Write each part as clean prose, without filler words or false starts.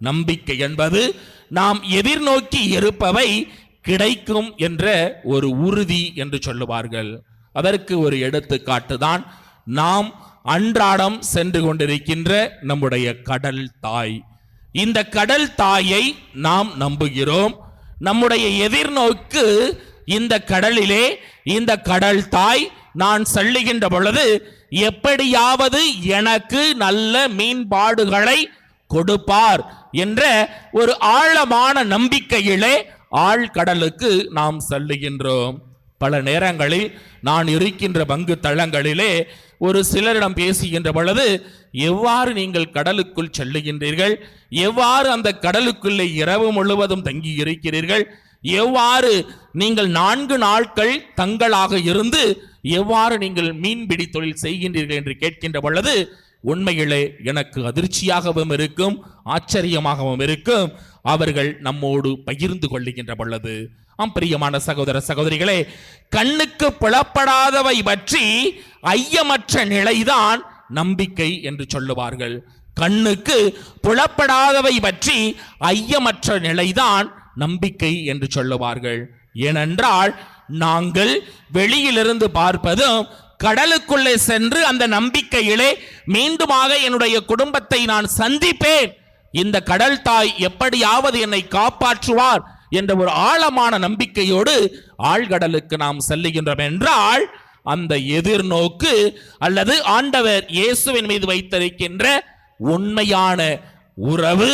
நம்பிக்கை என்பது நாம் எதிர்நோக்கி இருப்பவை கிடைக்கும் என்ற ஒரு உறுதி என்று சொல்லுவார்கள். அதற்கு ஒரு எடுத்துக்காட்டு தான் நாம் அன்றாடம் சென்று கொண்டிருக்கின்ற நம்முடைய கடல் தாய். இந்த கடல் தாயை நாம் நம்புகிறோம். நம்முடைய எதிர்நோக்கு இந்த கடலிலே இந்த கடல் தாய் நான் செல்லுகின்ற பொழுது எப்படியாவது எனக்கு நல்ல மீன்பாடுகளை கொடுப்பார் என்ற ஒரு ஆழமான நம்பிக்கையிலே ஆழ்கடலுக்கு நாம் செல்லுகின்றோம். பல நேரங்களில் நான் இருக்கின்ற பங்கு தளங்களிலே ஒரு சிலரிடம் பேசுகின்ற பொழுது, எவ்வாறு நீங்கள் கடலுக்குள் செல்லுகின்றீர்கள், எவ்வாறு அந்த கடலுக்குள்ளே இரவு முழுவதும் தங்கி இருக்கிறீர்கள், எவ்வாறு நீங்கள் 4 நாட்கள் தங்களாக இருந்து எவ்வாறு நீங்கள் மீன்பிடி தொழில் செய்கின்றீர்கள் என்று கேட்கின்ற பொழுது உண்மையிலே எனக்கு அதிர்ச்சியாகவும் இருக்கும், ஆச்சரியமாகவும் இருக்கும். அவர்கள் நம்மோடு பகிர்ந்து கொள்ளுகின்ற பொழுது, பிரியமான சகோதர சகோதரிகளே, கண்ணுக்கு புலப்படாதவை பற்றி ஐயமற்ற நிலைதான் நம்பிக்கை என்று சொல்லுவார்கள். கண்ணுக்கு புலப்படாதவை பற்றி ஐயமற்ற நிலைதான் நம்பிக்கை என்று சொல்லுவார்கள். ஏனென்றால் நாங்கள் வெளியிலிருந்து பார்ப்பதும் கடலுக்குள்ளே சென்று அந்த நம்பிக்கையிலே மீண்டுமாக என்னுடைய குடும்பத்தை நான் சந்திப்பேன், இந்த கடல் தாய் எப்படியாவது என்னை காப்பாற்றுவார் என்ற ஒரு ஆழமான நம்பிக்கையோடு ஆழ்கடலுக்கு நாம் செல்லுகின்றோம் என்றால், அந்த எதிர்நோக்கு அல்லது ஆண்டவர் இயேசுவின் மீது வைத்திருக்கின்ற உண்மையான உறவு,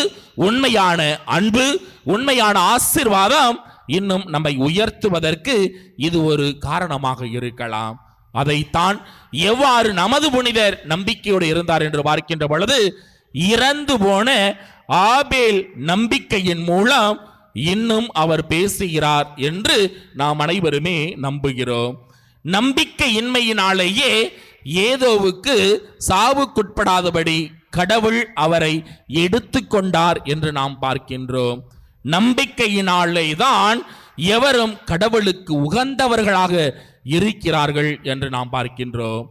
உண்மையான அன்பு, உண்மையான ஆசீர்வாதம் இன்னும் நம்மை உயர்த்துவதற்கு இது ஒரு காரணமாக இருக்கலாம். அதைத்தான் எவ்வாறு நமது புனிதர் நம்பிக்கையோடு இருந்தார் என்று பார்க்கின்ற பொழுது, இறந்து போன ஆபேல் நம்பிக்கையின் மூலம் இன்னும் அவர் பேசுகிறார் என்று நாம் அனைவருமே நம்புகிறோம். நம்பிக்கையின்மையினாலேயே ஏதோவுக்கு சாவுக்குட்படாதபடி கடவுள் அவரை எடுத்துக்கொண்டார் என்று நாம் பார்க்கின்றோம். நம்பிக்கையினாலே தான் எவரும் கடவுளுக்கு உகந்தவர்களாக இருக்கிறார்கள் என்று நாம் பார்க்கின்றோம்.